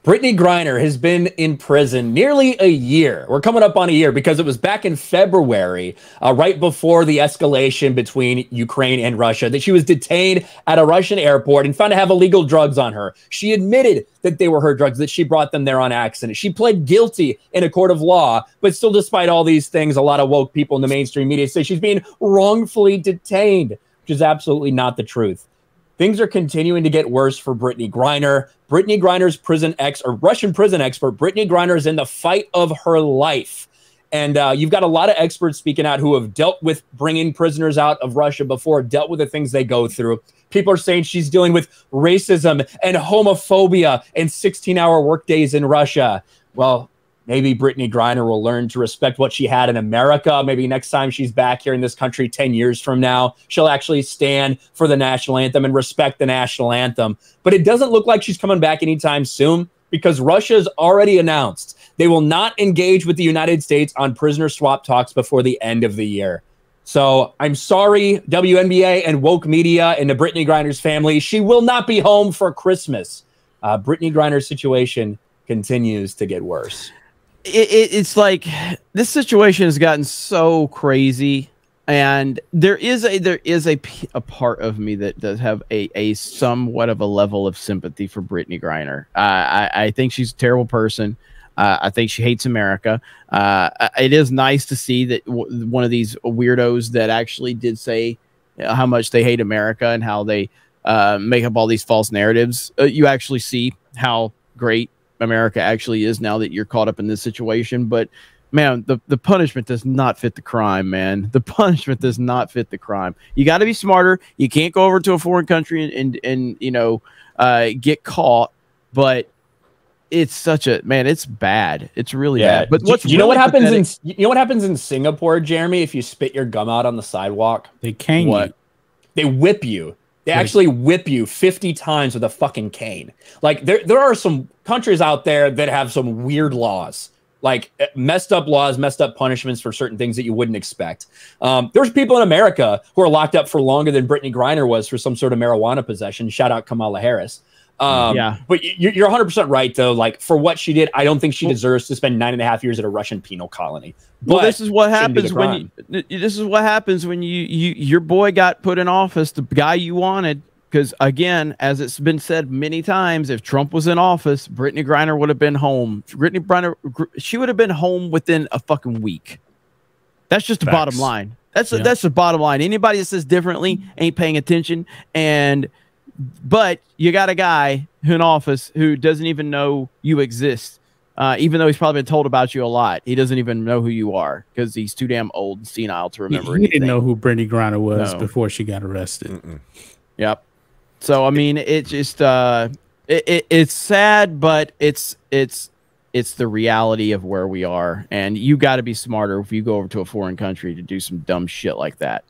Brittney Griner has been in prison nearly a year. We're coming up on a year because it was back in February, right before the escalation between Ukraine and Russia, that she was detained at a Russian airport and found to have illegal drugs on her. She admitted that they were her drugs, that she brought them there on accident. She pled guilty in a court of law, but still, despite all these things, a lot of woke people in the mainstream media say she's being wrongfully detained, which is absolutely not the truth. Things are continuing to get worse for Brittney Griner. Brittney Griner's Russian prison expert, Brittney Griner, is in the fight of her life. And you've got a lot of experts speaking out who have dealt with bringing prisoners out of Russia before, dealt with the things they go through. People are saying she's dealing with racism and homophobia and 16-hour workdays in Russia. Well, maybe Brittney Griner will learn to respect what she had in America. Maybe next time she's back here in this country 10 years from now, she'll actually stand for the national anthem and respect the national anthem. But it doesn't look like she's coming back anytime soon because Russia's already announced they will not engage with the United States on prisoner swap talks before the end of the year. So I'm sorry, WNBA and woke media and the Brittney Griner's family. She will not be home for Christmas. Brittney Griner's situation continues to get worse. It's like this situation has gotten so crazy, and there is a part of me that does have a somewhat of a level of sympathy for Brittney Griner. I think she's a terrible person. I think she hates America. It is nice to see that one of these weirdos that actually did say how much they hate America and how they make up all these false narratives. You actually see how great America actually is now that you're caught up in this situation. But man, the punishment does not fit the crime, man. The punishment does not fit the crime. You got to be smarter. You can't go over to a foreign country and you know, get caught. But it's such a, man, it's bad. It's really bad. But you know what happens you know what happens in Singapore, Jeremy, if you spit your gum out on the sidewalk? They cane you. They whip you. They actually whip you 50 times with a fucking cane. Like there are some countries out there that have some weird laws, like messed up laws, messed up punishments for certain things that you wouldn't expect. There's people in America who are locked up for longer than Brittney Griner was for some sort of marijuana possession. Shout out Kamala Harris. But you're 100% right, though. Like, for what she did, I don't think she deserves to spend 9.5 years at a Russian penal colony. Well, this is what happens when your boy got put in office, the guy you wanted. Because again, as it's been said many times, if Trump was in office, Brittney Griner would have been home. Brittney Griner, she would have been home within a fucking week. That's just the bottom line. That's the bottom line. Anybody that says differently ain't paying attention. But you got a guy in office who doesn't even know you exist, even though he's probably been told about you a lot. He doesn't even know who you are because he's too damn old and senile to remember anything. He didn't know who Brittney Griner was before she got arrested. Yep. So I mean, it's just it's sad, but it's the reality of where we are, and you got to be smarter if you go over to a foreign country to do some dumb shit like that.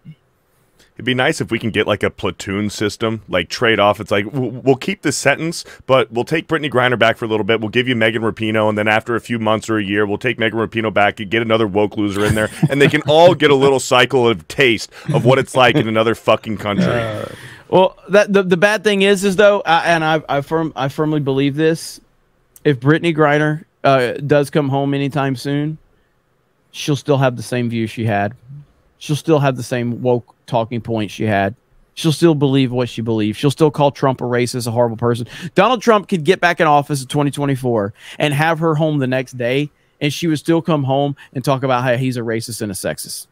It'd be nice if we can get like a platoon system, like trade off. It's like, we'll keep this sentence, but we'll take Brittney Griner back for a little bit. We'll give you Megan Rapinoe, and then after a few months or a year, we'll take Megan Rapinoe back and get another woke loser in there, and they can all get a little cycle of taste of what it's like in another fucking country. Well, the bad thing is though, and I firmly believe this, if Brittney Griner does come home anytime soon, she'll still have the same view she had. She'll still have the same woke talking points she had. She'll still believe what she believes. She'll still call Trump a racist, a horrible person. Donald Trump could get back in office in 2024 and have her home the next day, and she would still come home and talk about how he's a racist and a sexist.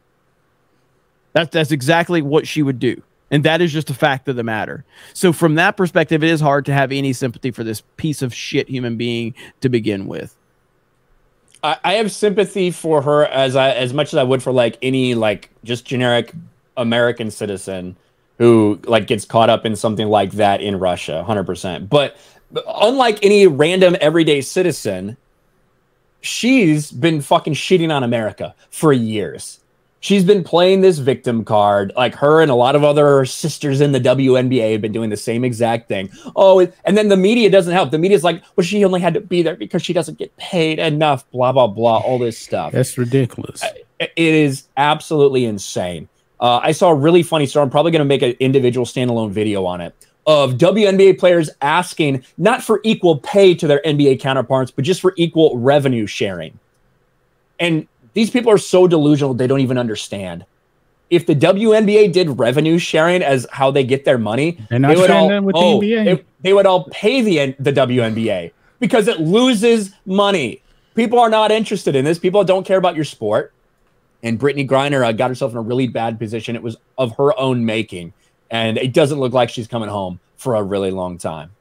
That's exactly what she would do. And that is just a fact of the matter. So from that perspective, it is hard to have any sympathy for this piece of shit human being to begin with. I have sympathy for her as much as I would for like any like just generic American citizen who like gets caught up in something like that in Russia, 100%. But unlike any random everyday citizen, she's been fucking shitting on America for years. She's been playing this victim card, like her and a lot of other sisters in the WNBA have been doing the same exact thing. Oh, and then the media doesn't help. The media's like, well, she only had to be there because she doesn't get paid enough, blah, blah, blah, all this stuff. That's ridiculous. It is absolutely insane. I saw a really funny story. I'm probably going to make an individual standalone video on it. of WNBA players asking not for equal pay to their NBA counterparts, but just for equal revenue sharing. And these people are so delusional, they don't even understand. If the WNBA did revenue sharing as how they get their money, They're not sharing that with the NBA. They would all pay the WNBA because it loses money. People are not interested in this. People don't care about your sport. And Brittney Griner got herself in a really bad position. It was of her own making. And it doesn't look like she's coming home for a really long time.